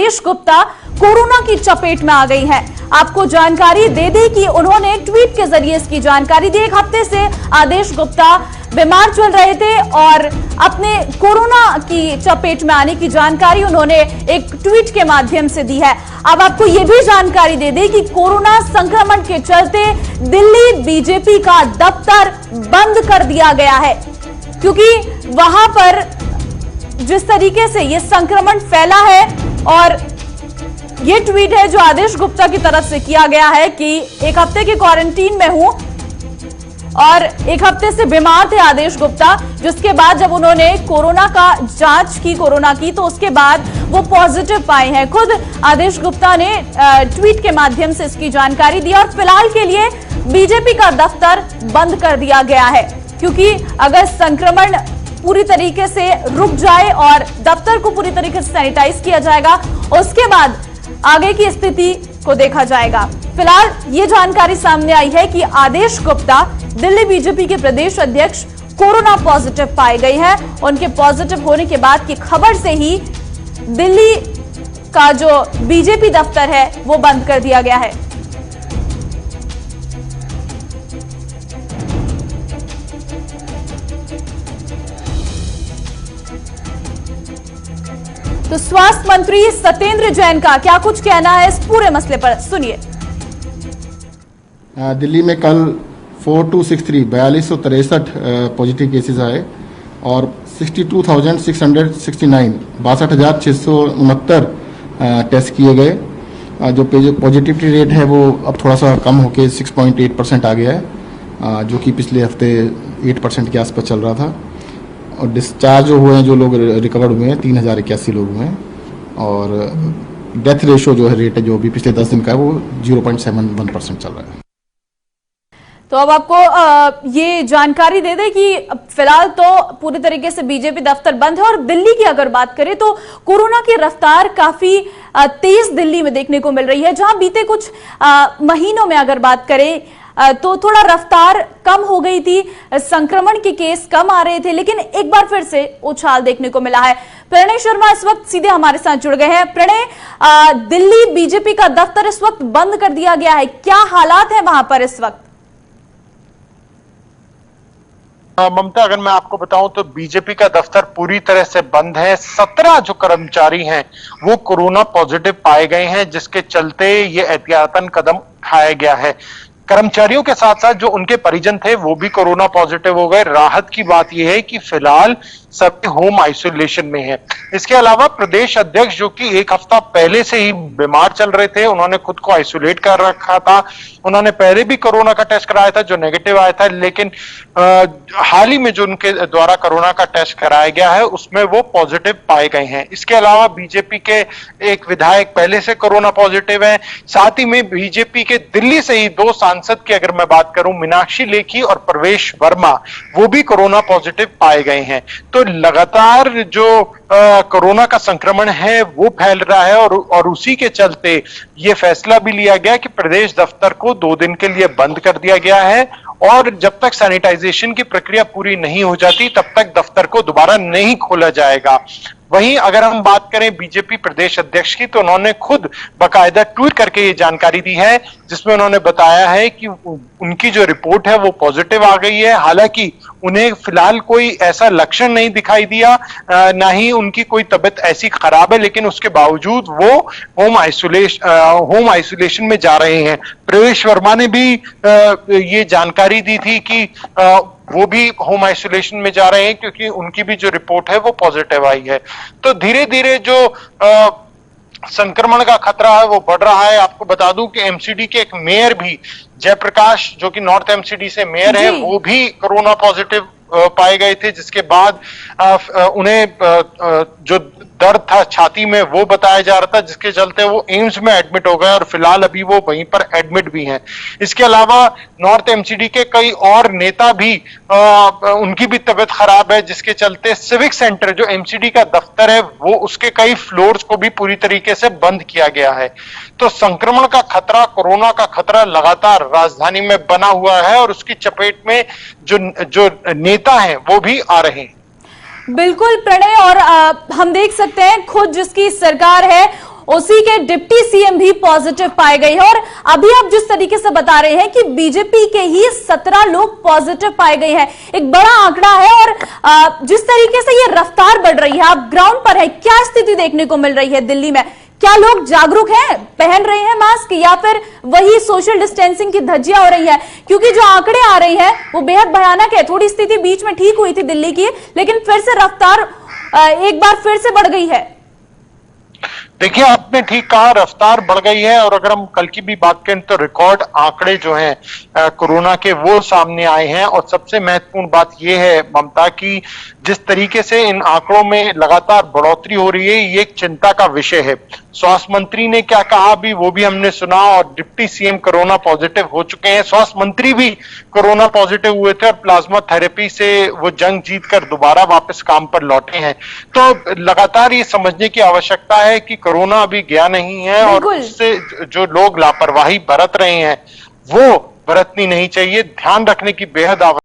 आदेश Gupta corona की चपेट में आ गई हैं। आपको जानकारी दे दें कि उन्होंने ट्वीट के जरिए इसकी जानकारी दी। एक हफ्ते से आदेश गुप्ता बीमार चल रहे थे और अपने कोरोना की चपेट में आने की जानकारी उन्होंने एक ट्वीट के माध्यम से दी है। अब आपको यह भी जानकारी दे दें कि कोरोना संक्रमण के चलते दिल्ली बीजेपी का दफ्तर बंद कर दिया गया है, क्योंकि वहां पर जिस तरीके से यह संक्रमण फैला है, और ये ट्वीट है जो आदेश गुप्ता की तरफ से किया गया है कि एक हफ्ते के क्वारंटीन में हूं और एक हफ्ते से बीमार थे आदेश गुप्ता, जिसके बाद जब उन्होंने कोरोना का जांच की तो उसके बाद वो पॉजिटिव पाए हैं। खुद आदेश गुप्ता ने ट्वीट के माध्यम से इसकी जानकारी दी और फिलहाल के लिए बीजेपी का दफ्तर बंद कर दिया गया है, क्योंकि अगर संक्रमण पूरी तरीके से रुक जाए और दफ्तर को पूरी तरीके से सैनिटाइज किया जाएगा, उसके बाद आगे की स्थिति को देखा जाएगा। फिलहाल ये जानकारी सामने आई है कि आदेश गुप्ता दिल्ली बीजेपी के प्रदेश अध्यक्ष कोरोना पॉजिटिव पाए गए हैं। उनके पॉजिटिव होने के बाद की खबर से ही दिल्ली का जो बीजेपी दफ्तर है वो बंद कर दिया गया है। तो स्वास्थ्य मंत्री सत्येंद्र जैन का क्या कुछ कहना है इस पूरे मसले पर, सुनिए। दिल्ली में कल 4263 पॉजिटिव केसेस आए और 62,669 62,669 टेस्ट किए गए। जो पॉजिटिविटी रेट है वो अब थोड़ा सा कम होके 6.8% आ गया है, जो कि पिछले हफ्ते 8% के आसपास चल रहा था। और डिस्चार्ज हुए हैं जो लोग रिकवर हुए हैं 3081 लोग हुए हैं, और डेथ रेशो जो है रेट है जो भी पिछले 10 दिन का है वो 0.71% चल रहा है। तो अब आपको ये जानकारी दे दें कि फिलहाल तो पूरी तरीके से बीजेपी दफ्तर बंद है, और दिल्ली की अगर बात करें तो कोरोना की रफ्तार काफी तेज दिल्ली में देखने को मिल रही है। जहां बीते कुछ महीनों में अगर बात करें तो थोड़ा रफ्तार कम हो गई थी, संक्रमण के केस कम आ रहे थे, लेकिन एक बार फिर से उछाल देखने को मिला है। प्रणय शर्मा इस वक्त सीधे हमारे साथ जुड़ गए हैं। प्रणय, दिल्ली बीजेपी का दफ्तर इस वक्त बंद कर दिया गया है, क्या हालात है वहां पर इस वक्त? ममता, अगर मैं आपको बताऊं तो बीजेपी का दफ्तर पूरी तरह से बंद है। 17 जो कर्मचारी हैं वो कोरोना पॉजिटिव पाए गए हैं, जिसके चलते ये एहतियातन कदम उठाया गया है। कर्मचारियों के साथ साथ जो उनके परिजन थे वो भी कोरोना पॉजिटिव हो गए। राहत की बात यह है कि फिलहाल सभी होम आइसोलेशन में है। इसके अलावा प्रदेश अध्यक्ष जो कि एक हफ्ता पहले से ही बीमार चल रहे थे, उन्होंने खुद को आइसोलेट कर रखा था। उन्होंने पहले भी कोरोना का टेस्ट कराया था जो नेगेटिव आया था, लेकिन हाल ही में जो उनके द्वारा कोरोना का टेस्ट कराया गया है उसमें वो पॉजिटिव पाए गए हैं। इसके अलावा बीजेपी के एक विधायक पहले से कोरोना पॉजिटिव है। साथ ही में बीजेपी के दिल्ली से ही 2 सांसद की अगर मैं बात करूं, मीनाक्षी लेखी और प्रवेश वर्मा, वो भी कोरोना पॉजिटिव पाए गए हैं। तो लगातार जो कोरोना का संक्रमण है वो फैल रहा है, और उसी के चलते ये फैसला भी लिया गया कि प्रदेश दफ्तर को 2 दिन के लिए बंद कर दिया गया है, और जब तक सैनिटाइजेशन की प्रक्रिया पूरी नहीं हो जाती तब तक दफ्तर को दोबारा नहीं खोला जाएगा। वहीं अगर हम बात करें बीजेपी प्रदेश अध्यक्ष की, तो उन्होंने खुद बाकायदा ट्वीट करके ये जानकारी दी है, जिसमें उन्होंने बताया है कि उनकी जो रिपोर्ट है वो पॉजिटिव आ गई है। हालांकि उन्हें फिलहाल कोई ऐसा लक्षण नहीं दिखाई दिया, ना ही उनकी कोई तबीयत ऐसी खराब है, लेकिन उसके बावजूद वो होम आइसोलेशन में जा रहे हैं। प्रवेश वर्मा ने भी ये जानकारी दी थी कि वो भी होम आइसोलेशन में जा रहे हैं, क्योंकि उनकी भी जो रिपोर्ट है वो पॉजिटिव आई है। तो धीरे धीरे जो संक्रमण का खतरा है वो बढ़ रहा है। आपको बता दूं कि एमसीडी के एक मेयर भी, जयप्रकाश, जो कि नॉर्थ एमसीडी से मेयर है, वो भी कोरोना पॉजिटिव पाए गए थे, जिसके बाद उन्हें जो दर्द था छाती में वो बताया जा रहा था, जिसके चलते वो एम्स में एडमिट हो गए, और फिलहाल अभी वो वहीं पर एडमिट भी हैं। इसके अलावा नॉर्थ एमसीडी के कई और नेता भी उनकी भी तबीयत खराब है, जिसके चलते सिविक सेंटर जो एमसीडी का दफ्तर है वो उसके कई फ्लोर्स को भी पूरी तरीके से बंद किया गया है। तो संक्रमण का खतरा, कोरोना का खतरा लगातार राजधानी में बना हुआ है, और उसकी चपेट में जो नेता हैं वो भी आ रहे हैं। बिल्कुल प्रणय, और हम देख सकते हैं खुद जिसकी सरकार है उसी के डिप्टी सीएम भी पॉजिटिव पाए गए हैं। और अभी आप जिस तरीके से बता रहे हैं कि बीजेपी के ही 17 लोग पॉजिटिव पाए गए हैं, एक बड़ा आंकड़ा है। और जिस तरीके से ये रफ्तार बढ़ रही है, आप ग्राउंड पर है, क्या स्थिति देखने को मिल रही है दिल्ली में? क्या लोग जागरूक हैं, पहन रहे हैं मास्क, या फिर वही सोशल डिस्टेंसिंग की धज्जियां हो रही है? क्योंकि जो आंकड़े आ रहे हैं वो बेहद भयानक है। थोड़ी स्थिति बीच में ठीक हुई थी दिल्ली की, लेकिन फिर से रफ्तार एक बार फिर से बढ़ गई है। देखिए, आपने ठीक कहा, रफ्तार बढ़ गई है। और अगर हम कल की भी बात करें तो रिकॉर्ड आंकड़े जो हैं कोरोना के वो सामने आए हैं। और सबसे महत्वपूर्ण बात यह है ममता की जिस तरीके से इन आंकड़ों में लगातार बढ़ोतरी हो रही है, ये एक चिंता का विषय है। स्वास्थ्य मंत्री ने क्या कहा भी वो भी हमने सुना, और डिप्टी सीएम कोरोना पॉजिटिव हो चुके हैं। स्वास्थ्य मंत्री भी कोरोना पॉजिटिव हुए थे और प्लाज्मा थेरेपी से वो जंग जीतकर दोबारा वापस काम पर लौटे हैं। तो लगातार ये समझने की आवश्यकता है कि कोरोना अभी गया नहीं है, और उससे जो लोग लापरवाही बरत रहे हैं वो बरतनी नहीं चाहिए। ध्यान रखने की बेहद आवश्यकता